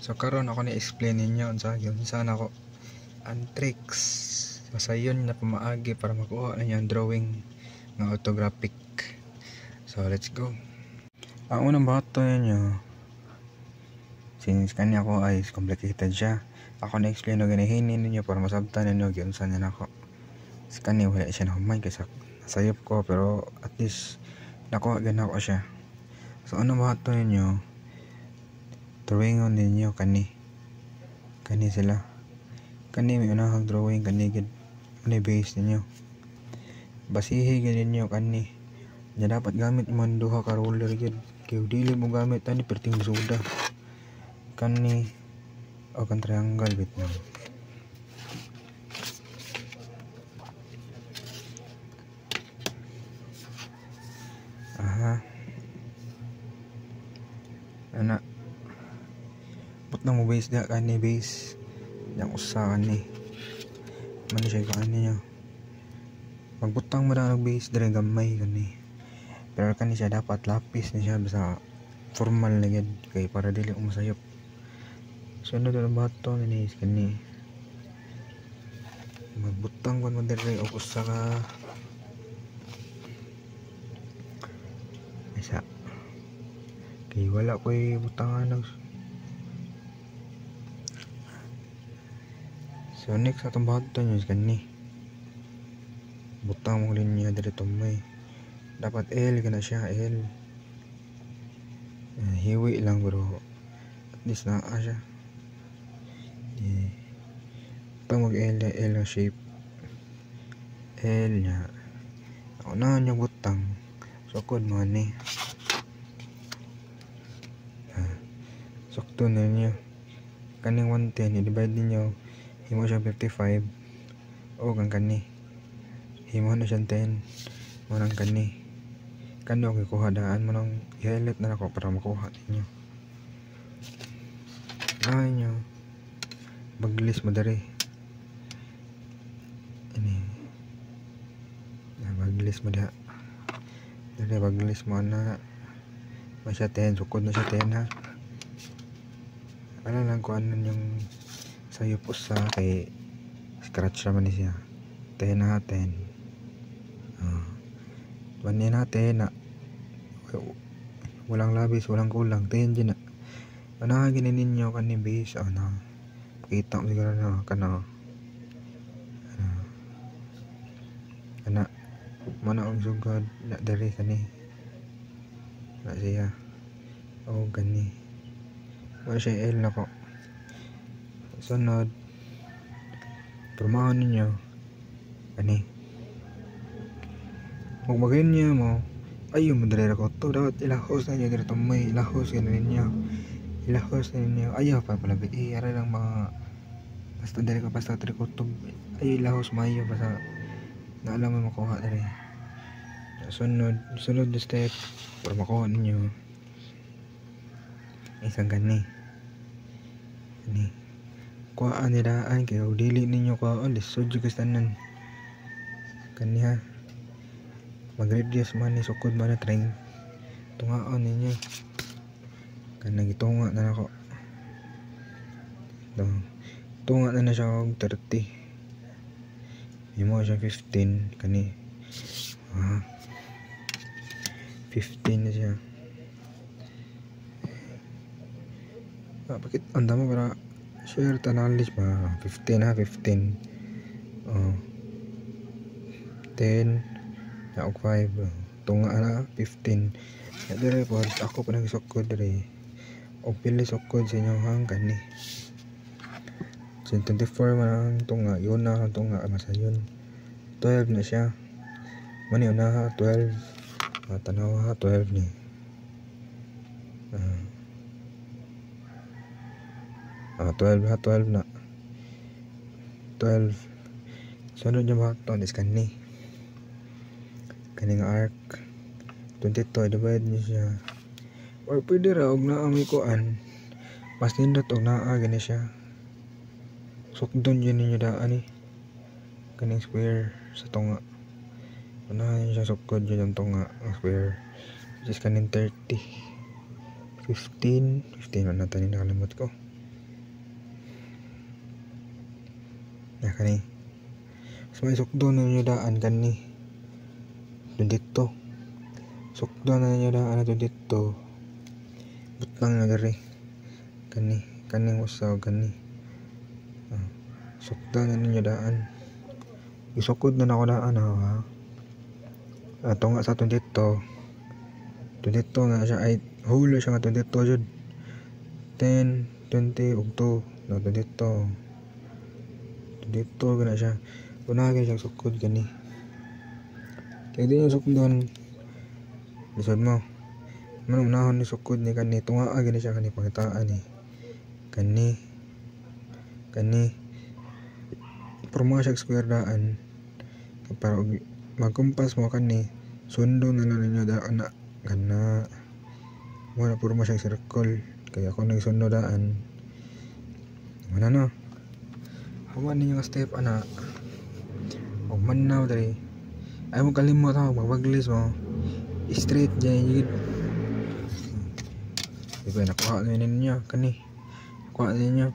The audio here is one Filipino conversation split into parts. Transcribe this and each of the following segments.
So karon ako ni-explain ninyo unsa gyud sana ako ang tricks masayon na pamaagi para makuha ninyo ang drawing nga orthographic. So let's go. Ang unang bato ninyo, since kanya ko ay complicated siya, ako na-explain og ginahinin ninyo para masabtan ninyo gyud unsa na ako. Sa kanya wala siya na humay kasi nasayop ko, pero at least nakuha gyud ako siya. So ano bato ninyo, drawingon ninyo kani sila, kani may unahang drawing, kani gid ani base ninyo, basihi gid ninyo kani nya dapat gamit mo duha ka ruler gid, kay dili mo gamit ani perting suda kani o kan triangle bit na. Ana butang mo base da kani base yang usa kani man siya kani niya magbutang mo na ng base dire gamay kani, pero kani siya dapat lapis ni siya basta formal na gid kay para dili umasayop. Sunod na bato ni kani magbutang kon mo dire og usa ka isa kay wala ko'y butangan. So next atong bato nyo is kani butang mong linya dire tumay, dapat L ka na siya, L hiwi lang bro, at least naa siya. Butang mag L na shape L nya ako na niya butang sukod mo ni sukto na niyo kaning 110 i-divide ninyo himo siya 55 o kang kani himo na siya 10 manang kani okay kuha daan mo nang i-highlight na ako para makuha ninyo na nyo maglis mo dari ini maglis mo da dari maglis mo na masya 10 sukod na siya 10 ha. Ano lang kung ano yung sayo po sa kay scratch naman siya 10 natin banin natin na walang labis walang kulang 10 dyan na manahagin ninyo kanin base pakita mo siguro na kana mana ang sugod na dari kani na siya gani wala siya L na ko. Sunod permahan ninyo kani kung magayon niya mo ayaw mo dali ko to dapat ilahos na niya dito may ilahos ka na ninyo ayaw pa palabit ara lang mga basta dali ka basta trikotog ayaw ilahos mayo basta na alam mo makuha dali. Sunod na step para makuha ninyo isang gani kuhaan nilaan kayo dili ninyo kuhaan lisod yung kastanan kani ha mag-reduce man ni sukod man na trying tungaan ninyo kanang itunga na ako tunga na siya og 30 imo siya 15 kani 15 na siya bakit anda mo para share tanalis ba 15 ha 15 10 na og 5 tunga na 15 na dire po ako pa nang sukod dire og pili sukod sa inyo hang kani 24 man ang tunga yun na ang tunga masayon 12 na siya mani una ha 12 tanaw ha 12 ni ah 12 ha 12 na 12 sunod nyo ba ito is kani nga arc 22 divide nyo siya or pwede ra og naa may kuan mas nindot og naa gani siya sukdon yun ninyo daan kaning square sa tunga unahin siya sukod yun yung tunga ang square which is kaning 30 15 na natin nakalimot ko Ya kani. Mas may sukdo na ninyo daan kani. Dito. Sukdo na ninyo daan ato dito. Butang na diri. Kaning usaw kani. Sukdo na ninyo daan. Isukod na ako daan ha. Ato nga sa ato dito. Dito nga siya ay hulo siya nga ato dito jud. 10, 20 ug 2 na dito. Dito gana siya. Unagin siya sukod gani. Kaya di yung sukdon. Lisod mo. Manunahon ni sukod ni kani. Tunga gani siya kani pangitaan ni. Kani. Porma siya square daan. Para magkumpas mo kani. Sundo na lang ninyo daan na. Kana. Wala porma siya circle. Kaya ako nagsundo daan. Mana no? Human ninyo step ana. O manaw dari. Ay mo kalimot ha, magbaglis mo. Straight dyan yun. Diba nakuha na ninyo kani. Nakuha na ninyo.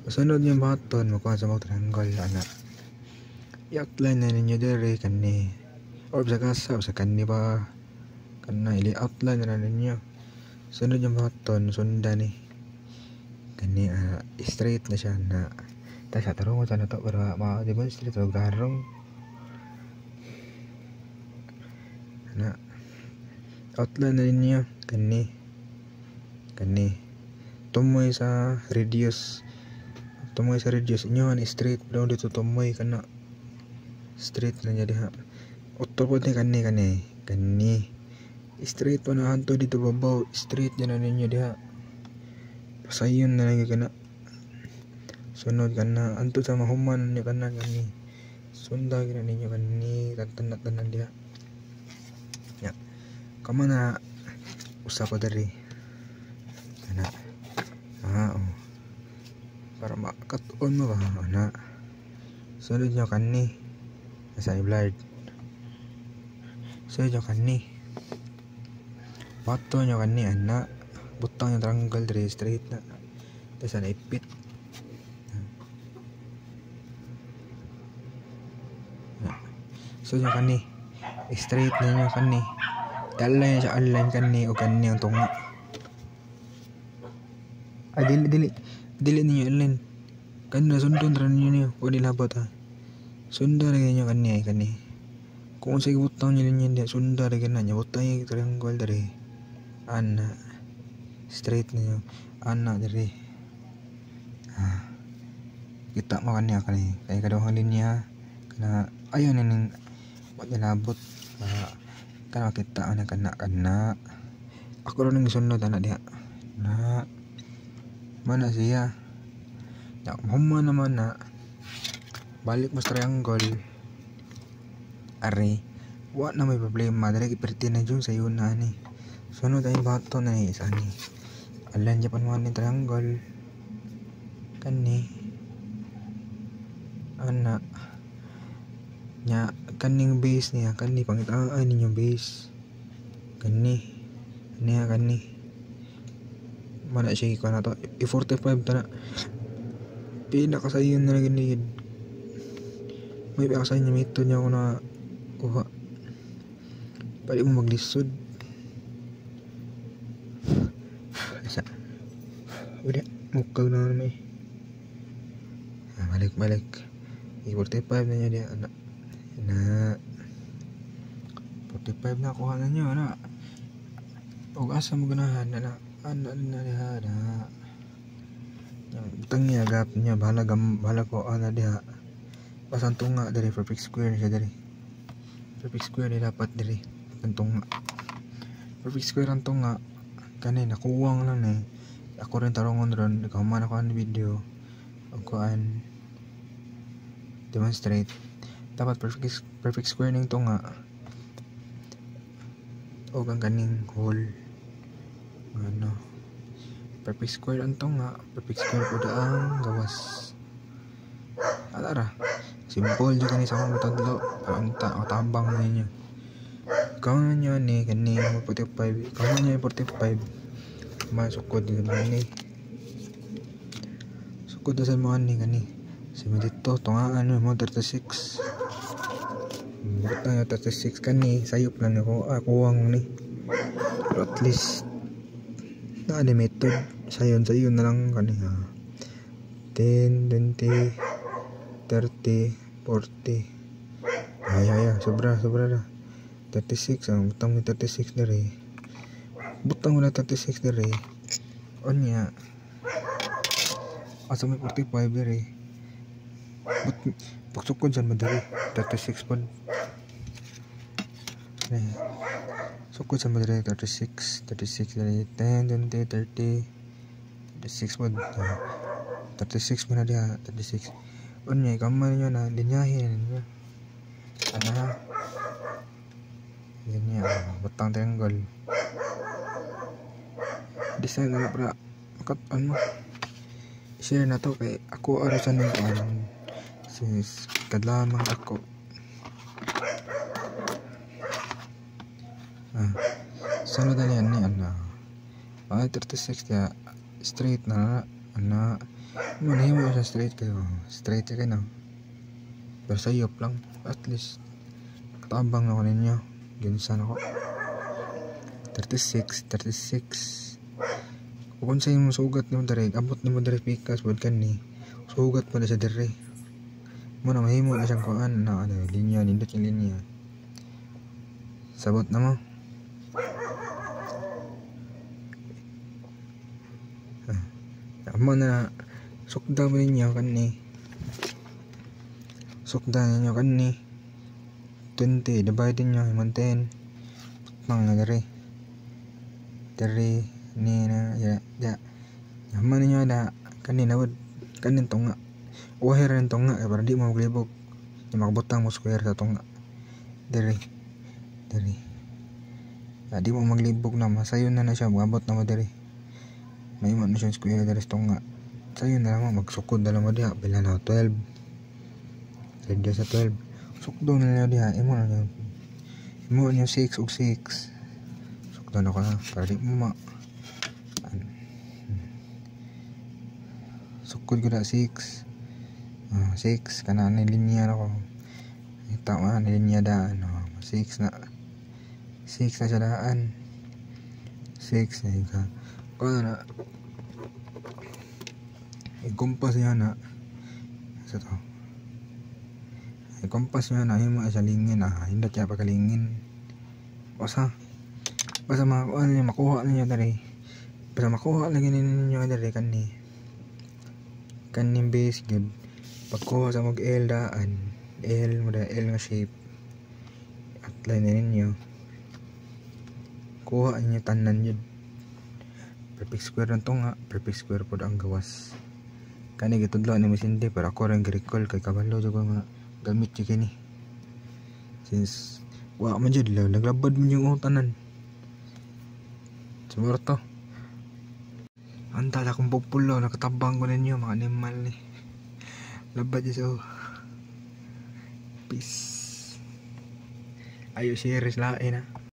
Masunod yung baton, makuha sa mga triangle ana. I-outline na ninyo dari kani. O sa kasa, o sa kani ba. Kana ili-outline na ninyo. Sunod yung baton, sundan ni. Kani straight na siya na. Tapos sa tarong ko na to para ma-demonstrate o garong. Na outline na ninyo. Kani. Tumoy sa radius. Inyo ni straight daw dito tumoy kana. Straight na niya diha. Utol ni kani. Straight pa na hanto dito babaw. Straight na ninyo diha. Pasayon na lagi kana. Sunod kana anto sa mahuman ni kana kani. Sunda gina ninyo kani tanan diha. Ya. Kamo na usa ko diri. Kana. Para makat-on mo ba ana. Sunod nyo kani. Nasa i-blurred. Sunod nyo kani. Bato nyo kani ana. Butang yung triangle diri straight na. Tapos na ipit. Sunod nyo kani. Straight na nyo kani. Align siya align kani o kani ang tunga. Dili ninyo align. Kani na sundon ra ninyo. O nilabot ha. Sunda lagi nyo kani ay kani. Kung sige butang nyo ninyo diya. Sunda lagi na nyo. Butang yung triangle dari. Ana. Straight ninyo. Ana dari. Kita mo kani kaya kadawang linya. Kana ayaw nining nilabot. Kana kita ana kana. Ako rin ang sunod ana diha. Na. Mana siya? Human naman na. Balik mo sa triangle. Ari. Wa na may problema. Dali iperti na dyan sa iyo na ni. Sunod ay bato na isa ni. Alam dyan panuhan ni triangle. Kani. Anak. Nya. Kaning base niya. Kani. Pangitaan ninyong base. Kani. Kani. Mana siya ko na to. I-45 ta na. Pinakasayon na ganyan. May pinakasayon niya. Mito niya ako na kuha. Pwede mo maglisod. Isa. Udah. Mukaw na naman eh. Balik. I-45 na niya diya. Anak. 45 na kuha na niya. Anak. Huwag asa mo ganahan. Anak. Ano na diha na butang niya gap niya bahala ko ana diha basan tunga dari perfect square siya dari perfect square ni dapat dari ang tunga perfect square ang tunga kani nakuwang lang ni ako rin tarongon ron ikaw man ako ang video ako an demonstrate dapat perfect square ning tunga o kang kaning hole ano perfect square ang tunga perfect square po daang gawas alara simple dyan kani sa akong matadlo parang tabang na ninyo ikaw na nyo ni kani 45 ikaw na nyo 45 masukod din naman ni sukod na sa mga ni kani dito tungaan mo 36. Buot na 36 kani sayop lang ako kuwang ni. Pero at least na limited sayon na lang kani ha. 10, 20, 30, 40. Ay sobra na. 36 ang butang mo 36 diri. Butang mo na 36 diri. Onya. Asa may 45 diri. Pagsukod dyan madali 36 po. Sukod sa madali 36 dali 10, 20, 30 36 po. 36 mo na diha 36. Unya kamay nyo na linyahin nyo. Ano na linya butang triangle. Design na para makat ano share na to kay ako arasan ng sis kadlamang ako sunod na yan ni ano 36 kaya straight na manahimo siya straight kayo na pero sayop lang at least katabang ako ninyo ginsan ako 36 kung sa yung sugat ni mo dari abot ni mo dari pikas wad kan ni sugat pala sa dari mo na mahimo na siyang kuan na ano linya nindot yung linya sabot na mo amo na sukda mo ninyo kan ni 20 divide nyo imong 10 pang na dari ni na ya yaman ninyo na kanina wad kanin tunga wahir rin tunga para di mo maglibog di makabutang mo square sa tunga dari di mo maglibog na masayon na siya magabot na mo dari may mo na siya square dari sa tunga sayon na lang mo magsukod na lang mo diha bila na 12 sadya sa 12 sukdo na lang diha imo nyo 6 ug 6 sukdo na ko na para di mo sukod ko na 6 kana na linya na ko tama na linya daan 6 na siya daan 6 na ika kung na i-compass niya na sa to i-compass niya na yung mga salingin hindi kaya pagkalingin basta makuha ninyo dari basta makuha lagi ninyo dari kaning base good pagkuha sa mag L daan L nga shape outline na ninyo kuha ninyo tanan yun perfect square lang to nga perfect square po ang gawas kani gitudlo ni Misindi pero ako rin recall kay kabalo jud ko nga gamit jud kini since wa man jud naglabad man yung tanan siguro to antala kong pupulo nakatabang ko ninyo mga animal ni labad yun so peace ayo series lain